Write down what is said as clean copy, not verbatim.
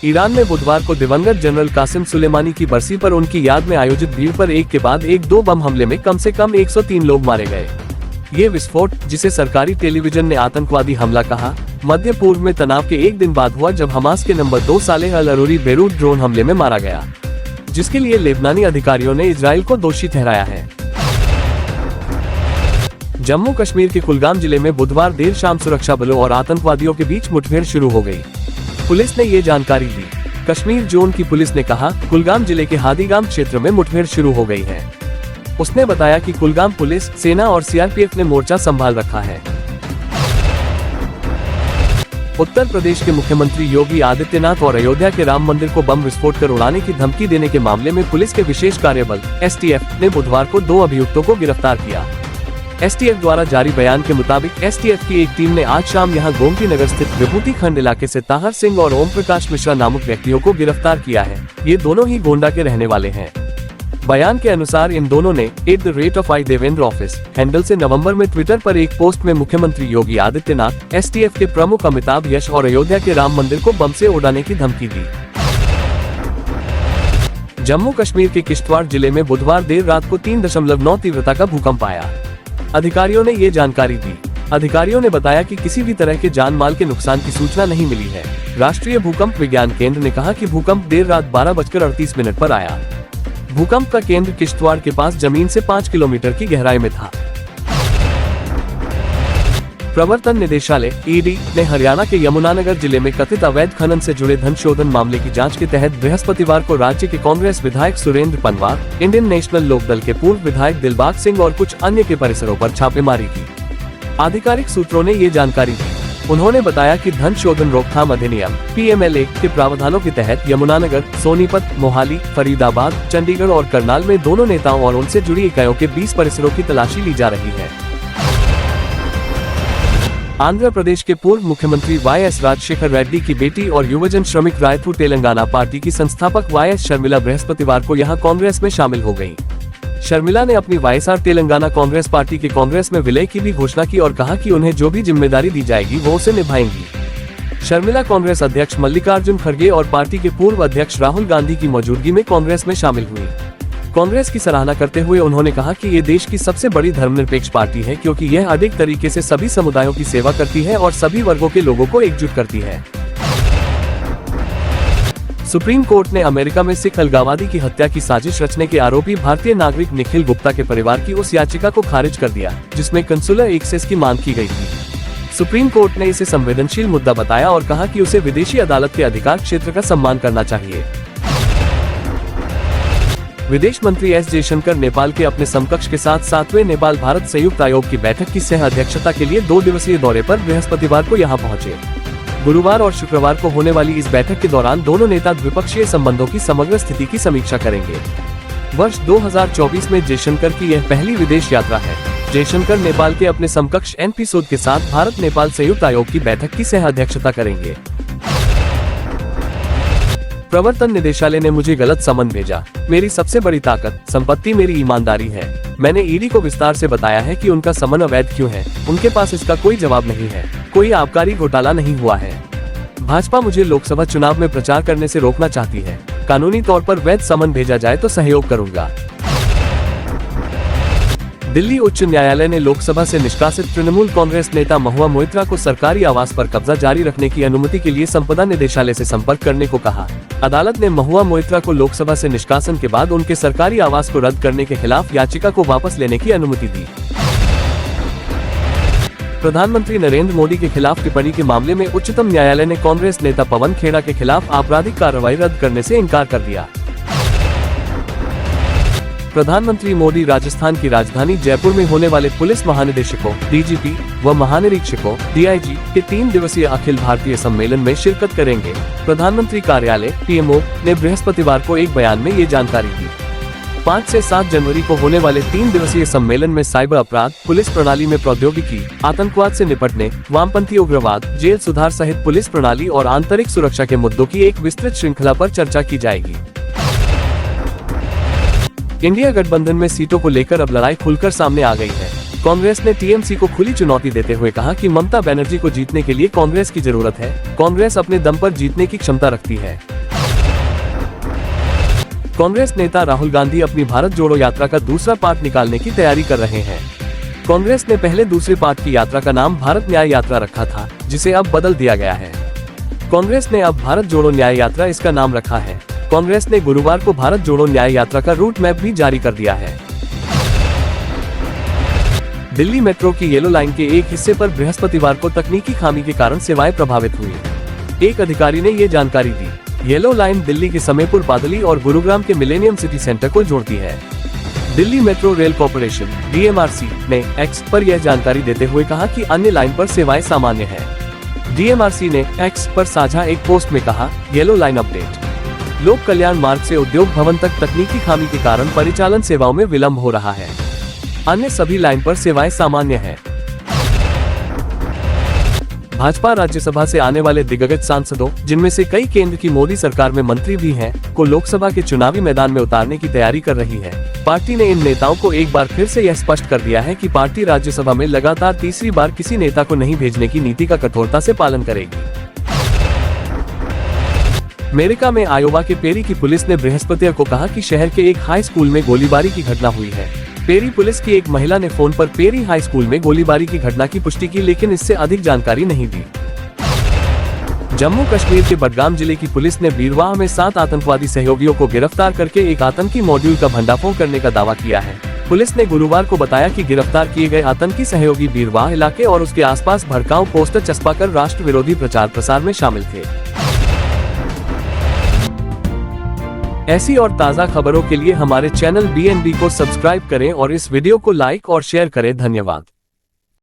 Iran में बुधवार को दिवंगत जनरल कासिम सुलेमानी की बरसी पर उनकी याद में आयोजित भीड़ पर एक के बाद एक दो बम हमले में कम से कम 103 लोग मारे गए। ये विस्फोट, जिसे सरकारी टेलीविजन ने आतंकवादी हमला कहा, मध्य पूर्व में तनाव के एक दिन बाद हुआ जब हमास के नंबर 2 सालेह अल अरूरी बेरूत ड्रोन हमले में मारा गया, जिसके लिए लेबनानी अधिकारियों ने इजराइल को दोषी ठहराया है। जम्मू कश्मीर के कुलगाम जिले में बुधवार देर शाम सुरक्षा बलों और आतंकवादियों के बीच मुठभेड़ शुरू हो गई। पुलिस ने ये जानकारी दी। कश्मीर जोन की पुलिस ने कहा, कुलगाम जिले के हादीगाम क्षेत्र में मुठभेड़ शुरू हो गई है। उसने बताया कि कुलगाम पुलिस, सेना और सीआरपीएफ ने मोर्चा संभाल रखा है। उत्तर प्रदेश के मुख्यमंत्री योगी आदित्यनाथ और अयोध्या के राम मंदिर को बम विस्फोट कर उड़ाने की धमकी देने के मामले में पुलिस के विशेष कार्यबल एसटीएफ ने बुधवार को 2 अभियुक्तों को गिरफ्तार किया। एसटीएफ द्वारा जारी बयान के मुताबिक एसटीएफ की एक टीम ने आज शाम यहां गोमती नगर स्थित विभूति खंड इलाके से ताहर सिंह और ओम प्रकाश मिश्रा नामक व्यक्तियों को गिरफ्तार किया है। ये दोनों ही गोंडा के रहने वाले हैं। बयान के अनुसार इन दोनों ने @देवेंद्र ऑफिस हैंडल से नवंबर में ट्विटर पर एक पोस्ट में मुख्यमंत्री योगी आदित्यनाथ, एसटीएफ के प्रमुख अमिताभ यश और अयोध्या के राम मंदिर को बम से उड़ाने की धमकी दी। जम्मू कश्मीर के किश्तवाड़ जिले में बुधवार देर रात को 3.9 तीव्रता का भूकंप आया। अधिकारियों ने ये जानकारी दी। अधिकारियों ने बताया कि किसी भी तरह के जान माल के नुकसान की सूचना नहीं मिली है। राष्ट्रीय भूकंप विज्ञान केंद्र ने कहा कि भूकंप देर रात 12:38 पर आया। भूकंप का केंद्र किश्तवाड़ के पास जमीन से 5 किलोमीटर की गहराई में था। प्रवर्तन निदेशालय ईडी ने हरियाणा के यमुनानगर जिले में कथित अवैध खनन से जुड़े धन शोधन मामले की जांच के तहत बृहस्पतिवार को राज्य के कांग्रेस विधायक सुरेंद्र पनवार, इंडियन नेशनल लोकदल के पूर्व विधायक दिलबाग सिंह और कुछ अन्य के परिसरों पर छापेमारी की। आधिकारिक सूत्रों ने ये जानकारी दी। उन्होंने बताया कि धन शोधन रोकथाम अधिनियम PMLA के प्रावधानों के तहत यमुनानगर, सोनीपत, मोहाली, फरीदाबाद, चंडीगढ़ और करनाल में दोनों नेताओं और उनसे जुड़ी इकाइयों के 20 परिसरों की तलाशी ली जा रही है। आंध्र प्रदेश के पूर्व मुख्यमंत्री YS राजशेखर रेड्डी की बेटी और युवजन श्रमिक रायतू तेलंगाना पार्टी की संस्थापक YS शर्मिला बृहस्पतिवार को यहां कांग्रेस में शामिल हो गयी। शर्मिला ने अपनी YSR तेलंगाना कांग्रेस पार्टी के कांग्रेस में विलय की भी घोषणा की और कहा कि उन्हें जो भी जिम्मेदारी दी जाएगी वो उसे निभाएंगी। शर्मिला कांग्रेस अध्यक्ष मल्लिकार्जुन खड़गे और पार्टी के पूर्व अध्यक्ष राहुल गांधी की मौजूदगी में कांग्रेस में शामिल हुई। कांग्रेस की सराहना करते हुए उन्होंने कहा कि ये देश की सबसे बड़ी धर्मनिरपेक्ष पार्टी है, क्योंकि यह अधिक तरीके से सभी समुदायों की सेवा करती है और सभी वर्गों के लोगों को एकजुट करती है। सुप्रीम कोर्ट ने अमेरिका में सिख अलगाववादी की हत्या की साजिश रचने के आरोपी भारतीय नागरिक निखिल गुप्ता के परिवार की उस याचिका को खारिज कर दिया जिसमें कंसुलर एक्सेस की मांग की गई थी। सुप्रीम कोर्ट ने इसे संवेदनशील मुद्दा बताया और कहा कि उसे विदेशी अदालत के अधिकार क्षेत्र का सम्मान करना चाहिए। विदेश मंत्री एस जयशंकर नेपाल के अपने समकक्ष के साथ 7वें नेपाल भारत संयुक्त आयोग की बैठक की सह अध्यक्षता के लिए 2 दिवसीय दौरे पर बृहस्पतिवार को यहां पहुंचे। गुरुवार और शुक्रवार को होने वाली इस बैठक के दौरान दोनों नेता द्विपक्षीय संबंधों की समग्र स्थिति की समीक्षा करेंगे। वर्ष 2024 में जयशंकर की यह पहली विदेश यात्रा है। जयशंकर नेपाल के अपने समकक्ष एनपी सोद के साथ भारत नेपाल संयुक्त आयोग की बैठक की सह अध्यक्षता करेंगे। प्रवर्तन निदेशालय ने मुझे गलत समन भेजा। मेरी सबसे बड़ी ताकत संपत्ति मेरी ईमानदारी है। मैंने ईडी को विस्तार से बताया है कि उनका समन अवैध क्यों है। उनके पास इसका कोई जवाब नहीं है। कोई आबकारी घोटाला नहीं हुआ है। भाजपा मुझे लोकसभा चुनाव में प्रचार करने से रोकना चाहती है। कानूनी तौर पर वैध समन भेजा जाए तो सहयोग करूंगा। दिल्ली उच्च न्यायालय ने लोकसभा से निष्कासित तृणमूल कांग्रेस नेता महुआ मोइत्रा को सरकारी आवास पर कब्जा जारी रखने की अनुमति के लिए संपदा निदेशालय से संपर्क करने को कहा। अदालत ने महुआ मोइत्रा को लोकसभा से निष्कासन के बाद उनके सरकारी आवास को रद्द करने के खिलाफ याचिका को वापस लेने की अनुमति दी। प्रधानमंत्री नरेंद्र मोदी के खिलाफ टिप्पणी के मामले में उच्चतम न्यायालय ने कांग्रेस नेता पवन खेड़ा के खिलाफ आपराधिक कार्रवाई रद्द करने से इनकार कर दिया। प्रधानमंत्री मोदी राजस्थान की राजधानी जयपुर में होने वाले पुलिस महानिदेशकों, डीजीपी व महानिरीक्षकों (DIG) के 3 दिवसीय अखिल भारतीय सम्मेलन में शिरकत करेंगे। प्रधानमंत्री कार्यालय (PMO) ने बृहस्पतिवार को एक बयान में ये जानकारी दी। 5 से 7 जनवरी को होने वाले 3 दिवसीय सम्मेलन में साइबर अपराध, पुलिस प्रणाली में प्रौद्योगिकी, आतंकवाद से निपटने, वामपंथी उग्रवाद, जेल सुधार सहित पुलिस प्रणाली और आंतरिक सुरक्षा के मुद्दों की एक विस्तृत श्रृंखला पर चर्चा की जाएगी। इंडिया गठबंधन में सीटों को लेकर अब लड़ाई खुलकर सामने आ गई है। कांग्रेस ने टीएमसी को खुली चुनौती देते हुए कहा कि ममता बनर्जी को जीतने के लिए कांग्रेस की जरूरत है। कांग्रेस अपने दम पर जीतने की क्षमता रखती है। कांग्रेस नेता राहुल गांधी अपनी भारत जोड़ो यात्रा का दूसरा पार्ट निकालने की तैयारी कर रहे हैं। कांग्रेस ने पहले दूसरे पार्ट की यात्रा का नाम भारत न्याय यात्रा रखा था, जिसे अब बदल दिया गया है। कांग्रेस ने अब भारत जोड़ो न्याय यात्रा इसका नाम रखा है। कांग्रेस ने गुरुवार को भारत जोड़ो न्याय यात्रा का रूट मैप भी जारी कर दिया है। दिल्ली मेट्रो की येलो लाइन के एक हिस्से पर बृहस्पतिवार को तकनीकी खामी के कारण सेवाएं प्रभावित हुई। एक अधिकारी ने ये जानकारी दी। येलो लाइन दिल्ली के समेपुर बादली और गुरुग्राम के मिलेनियम सिटी सेंटर को जोड़ती है। Delhi metro rail corporation DMRC ने X पर यह जानकारी देते हुए कहा कि अन्य लाइन पर सेवाएं सामान्य है। DMRC ने X पर साझा एक पोस्ट में कहा, येलो लाइन अपडेट। लोक कल्याण मार्ग से उद्योग भवन तक तकनीकी खामी के कारण परिचालन सेवाओं में विलंब हो रहा है। अन्य सभी लाइन पर सेवाएं सामान्य है। भाजपा राज्यसभा से आने वाले दिग्गज सांसदों, जिनमें से कई केंद्र की मोदी सरकार में मंत्री भी हैं, को लोकसभा के चुनावी मैदान में उतारने की तैयारी कर रही है। पार्टी ने इन नेताओं को एक बार फिर से यह स्पष्ट कर दिया है कि पार्टी राज्यसभा में लगातार तीसरी बार किसी नेता को नहीं भेजने की नीति का कठोरता से पालन करेगी। अमेरिका में आयोवा के पेरी की पुलिस ने बृहस्पतिवार को कहा कि शहर के एक हाई स्कूल में गोलीबारी की घटना हुई है। पेरी पुलिस की एक महिला ने फोन पर पेरी हाई स्कूल में गोलीबारी की घटना की पुष्टि की, लेकिन इससे अधिक जानकारी नहीं दी। जम्मू कश्मीर के बडगाम जिले की पुलिस ने बीरवाह में 7 आतंकवादी सहयोगियों को गिरफ्तार करके एक आतंकी मॉड्यूल का भंडाफोड़ करने का दावा किया है। पुलिस ने गुरुवार को बताया कि गिरफ्तार किए गए आतंकी सहयोगी बीरवाह इलाके और उसके आसपास भड़काऊ पोस्टर चस्पाकर राष्ट्र विरोधी प्रचार प्रसार में शामिल थे। ऐसी और ताज़ा खबरों के लिए हमारे चैनल BNB को सब्सक्राइब करें और इस वीडियो को लाइक और शेयर करें। धन्यवाद।